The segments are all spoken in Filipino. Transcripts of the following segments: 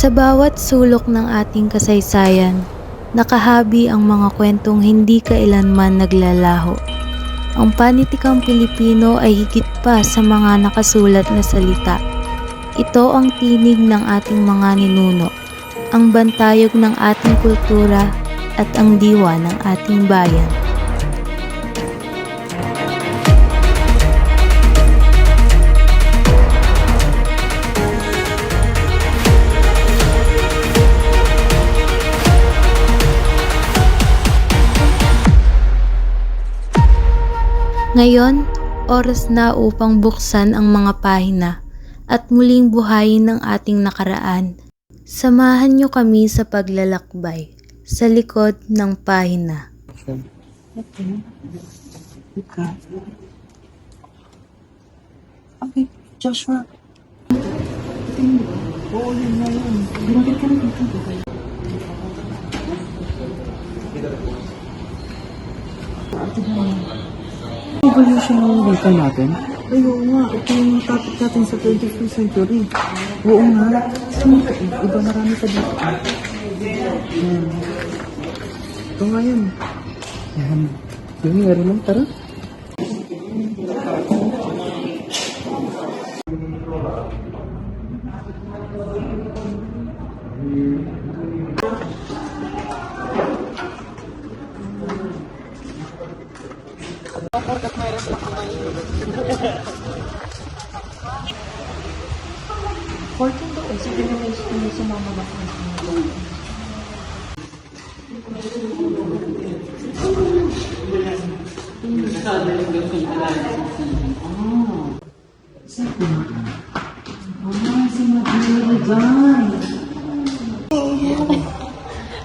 Sa bawat sulok ng ating kasaysayan, nakahabi ang mga kwentong hindi kailanman naglalaho. Ang panitikang Pilipino ay higit pa sa mga nakasulat na salita. Ito ang tinig ng ating mga ninuno, ang bantayog ng ating kultura at ang diwa ng ating bayan. Ngayon, oras na upang buksan ang mga pahina at muling buhayin ang ating nakaraan. Samahan niyo kami sa paglalakbay sa likod ng pahina. Okay, Joshua. Oo, yun na yun. Ginagit ka na dito. Evolution ng wika natin? Ay, oo nga. Ito yung topic natin sa 21st century. Oo nga. Iba marami pa dito. Ito nga yun. Yan. Yung meron lang. Tara.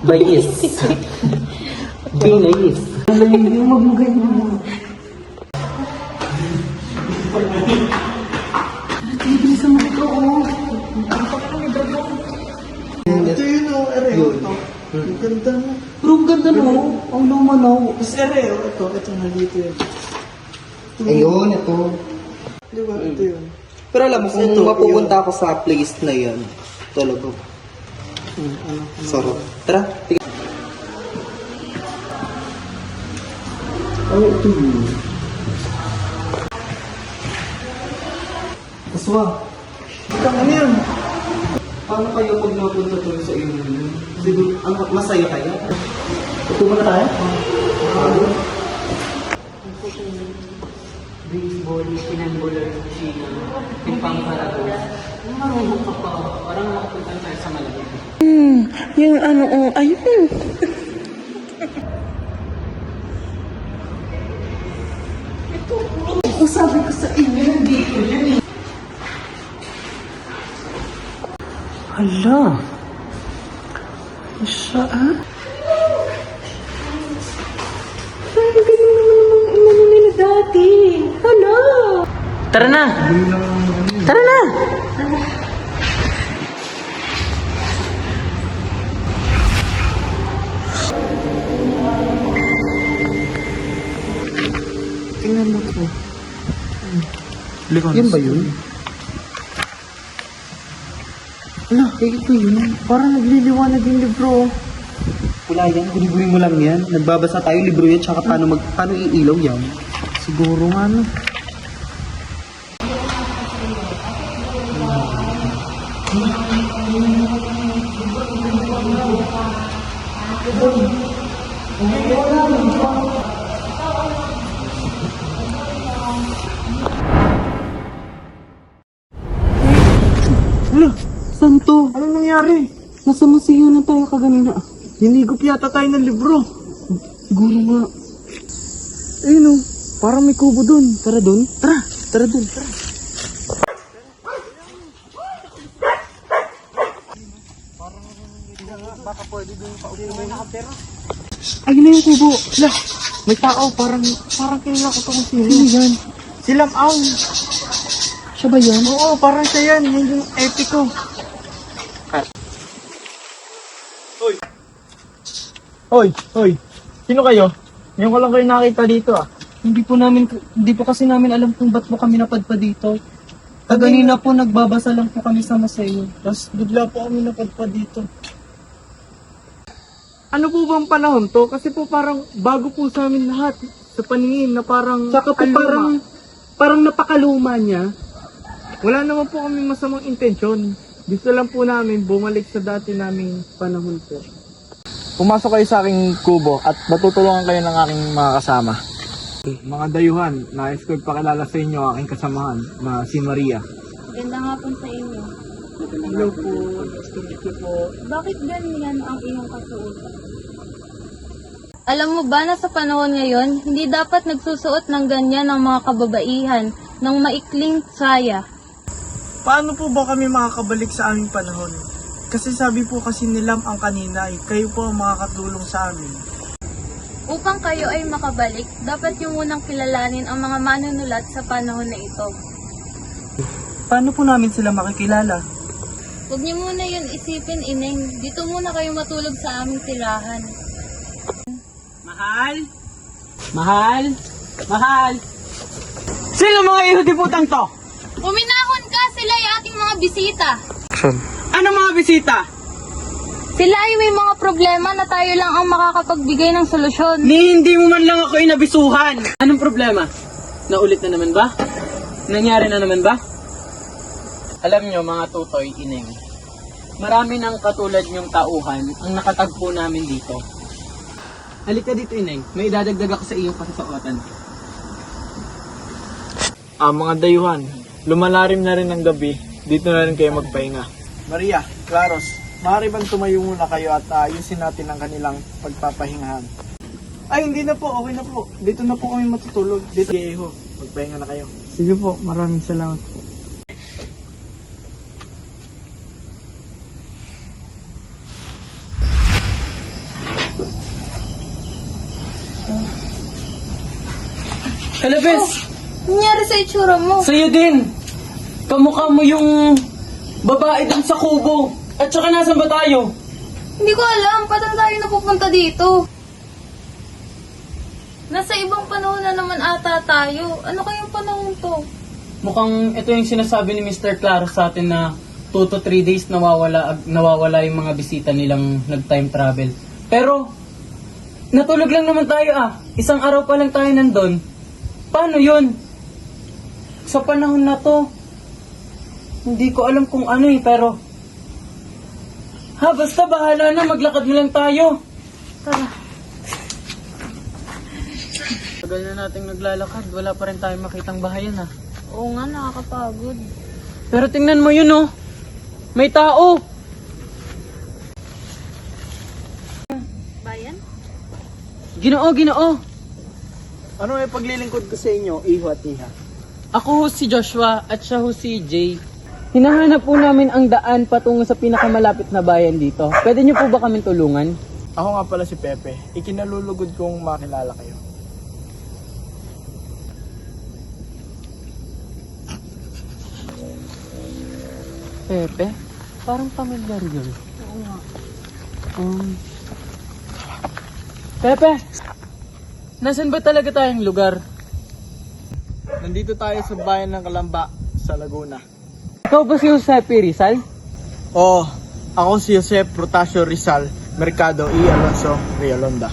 Bayis. Binayis. Yung magmugay mo. Ito yun o, ere, ito. Ang ganda mo. Pero ang ganda mo, ang lumanaw. Tapos ere, ito na dito yun. Ayun, ito. Di ba, ito yun. Pero alam mo, kung mapupunta ako sa place na yan, talaga. Sarap. Tara, tignan. Ay, ito yun. Aswa, Ano yun? paano kayo pag napunta doon sa iyo? Siguro, masaya kayo? Ito na tayo? Baseball, pinambular, China, yung pangkarago. Marunong ka pa. Parang makapunta tayo sa malamig. Yung ano, ayun. Ito, sabi ko sa inyo, nandito yan eh. Hala. Siya, ah? Ay, ganun naman ang inano nila dati. Hala. Tara na! Tara na! Tingnan mo ito. Yan ba yun? Ala, ito yun. Parang nagliliwanag yung libro. Wala yan, guri-guri mo lang yan. Nagbabasa tayo, libro yan, tsaka paano iilaw yan. Siguro nga no. Hala, saan to? Anong nangyari? Nasa museo na tayo kaganina. Hinigop yata tayo ng libro. Siguro nga. Ayun o, parang may kubo dun. Tara dun? Tara dun. Ayun na yung kubo. Hala, may tao. Parang kilala ko to kung sino. Sino yan? Si Lam-Ang. Siya ba yan? Oo, parang siya yan. Yan yung epico. Hoy. Sino kayo? Ngayon ko lang kayo nakita dito ah. Hindi po kasi namin alam kung ba't mo kami napadpa dito. Kanina po nagbabasa lang po kami sa Maseo. Tapos bigla po kami napadpad dito. Ano po bang panahon to? Kasi po parang bago po sa amin lahat. Sa paningin na parang... Tsaka po parang napakaluma niya. Wala naman po kami masamang intensyon. Gusto lang po namin bumalik sa dati naming panahon po. Pumasok kayo sa aking kubo at matutulungan kayo ng aking mga kasama. Mga dayuhan, nais ko ipakilala sa inyo ang aking kasamahan na si Maria. Ganda nga po sa inyo. Hello po. Thank you po. Bakit ganyan ang iyong kasuotan? Alam mo ba na sa panahon ngayon, hindi dapat nagsusuot ng ganyan ng mga kababaihan ng maikling saya. Paano po ba kami makakabalik sa aming panahon? Kasi sabi po kasi ni Lam ang kanina kayo po ang makakatulong sa amin. Upang kayo ay makabalik, dapat yung munang kilalanin ang mga manunulat sa panahon na ito. Paano po namin sila makikilala? Huwag niyo muna yun isipin, Ineng. Dito muna kayo matulog sa aming tirahan. Mahal? Mahal? Mahal? Sino mga ihudi putang to? Uminahon ka, sila ay ating mga bisita. Ano mga bisita? Sila ay may mga problema na tayo lang ang makakapagbigay ng solusyon. Ni hindi mo man lang ako inabisuhan. Anong problema? Naulit na naman ba? Nangyari na naman ba? Alam nyo mga tutoy, ineng, marami ng katulad nyong tauhan ang nakatagpo namin dito. Halika dito, ineng. May idadagdag ako sa iyong kasasuotan. Mga dayuhan, lumalarim na rin ang gabi. Dito na rin kayo magpahinga. Maria, Claros, maaari bang tumayo muna kayo at ayusin natin ang kanilang pagpapahingahan? Ay, hindi na po. Okay na po. Dito na po kami matutulog. Dito. Sige, Iho, magpahinga na kayo. Sige po. Maraming salamat po. Kalabes! Nangyari sa itsura mo. Sa'yo din! Kamukha mo yung babae dun sa kubo. At saka nasan ba tayo? Hindi ko alam, paano tayo napupunta dito? Nasa ibang panahon na naman ata tayo. Ano kayang panahon to? Mukhang ito yung sinasabi ni Mr. Claro sa atin na 2 to 3 days nawawala yung mga bisita nilang nag-time travel. Pero, natulog lang naman tayo Isang araw pa lang tayo nandun. Paano yun? Sa panahon na to, hindi ko alam kung ano pero... basta bahala na, maglakad na lang tayo. Tara. Tagal na nating naglalakad, wala pa rin tayong makitang bahayan Oo nga, nakakapagod. Pero tingnan mo yun may tao. Bayan? Ginoo. Ano ay paglilingkod ko sa inyo, Iho at Iha? Ako ho si Joshua at siya ho si Jay. Hinahanap po namin ang daan patungo sa pinakamalapit na bayan dito. Pwede niyo po ba kaming tulungan? Ako nga pala si Pepe. Ikinalulugod kong makilala kayo. Pepe? Parang pamilyar yun. Oo nga. Pepe! Nasaan ba talaga tayong lugar? Nandito tayo sa bayan ng Kalamba, sa Laguna. Ikaw ba si Josepe Rizal? Oo, ako si Jose Protasio Rizal, Mercado E. Alonso Rialonda.